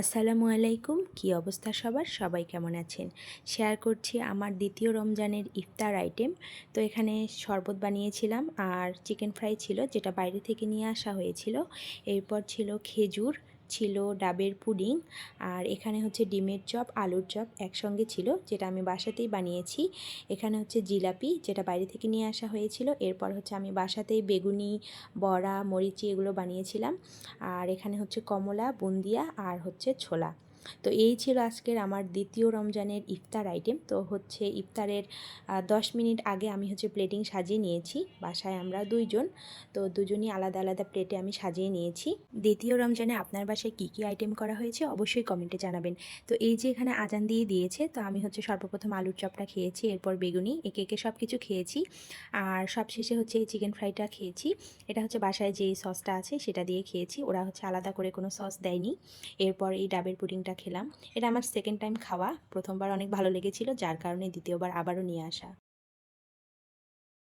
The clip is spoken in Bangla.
আসসালামু আলাইকুম, কি অবস্থা সবার? সবাই কেমন আছেন? শেয়ার করছি আমার দ্বিতীয় রমজানের ইফতার আইটেম। তো এখানে শরবত বানিয়েছিলাম আর চিকেন ফ্রাই ছিল, যেটা বাইরে থেকে নিয়ে আসা হয়েছিল। এরপর ছিল খেজুর, ছিল ডাবের পুডিং, আর এখানে হচ্ছে ডিমের চপ, আলুর চপ একসঙ্গে ছিল, যেটা আমি বাসাতেই বানিয়েছি। এখানে হচ্ছে জিলাপি, যেটা বাইরে থেকে নিয়ে আসা হয়েছিল। এরপর হচ্ছে আমি বাসাতেই বেগুনি, বড়া, মরিচি এগুলো বানিয়েছিলাম। আর এখানে হচ্ছে কমলা, বুন্দিয়া আর হচ্ছে ছোলা। তো এই ছিল আজকের আমার দ্বিতীয় রমজানের ইফতার আইটেম। তো হচ্ছে ইফতারের 10 মিনিট আগে আমি হচ্ছে প্লেটিং সাজিয়ে নিয়েছি। বাসায় আমরা দুইজন, তো দুজনই আলাদা আলাদা প্লেটে আমি সাজিয়ে নিয়েছি। দ্বিতীয় রমজানে আপনার বাসায় কী কী আইটেম করা হয়েছে অবশ্যই কমেন্টে জানাবেন। তো এই যে এখানে আজান দিয়ে দিয়েছে, তো আমি হচ্ছে সর্বপ্রথম আলুর চপটা খেয়েছি, এরপর বেগুনি, একে একে সব কিছু খেয়েছি। আর সবশেষে হচ্ছে এই চিকেন ফ্রাইটা খেয়েছি। এটা হচ্ছে বাসায় যেই সসটা আছে সেটা দিয়ে খেয়েছি, ওরা হচ্ছে আলাদা করে কোনো সস দেয়নি। এরপর এই ডাবের পুডিংটা খেলাম। এটা আমার সেকেন্ড টাইম খাওয়া, প্রথমবার অনেক ভালো লেগেছিল, যার কারণে দ্বিতীয়বার আবারও নিয়ে আসা।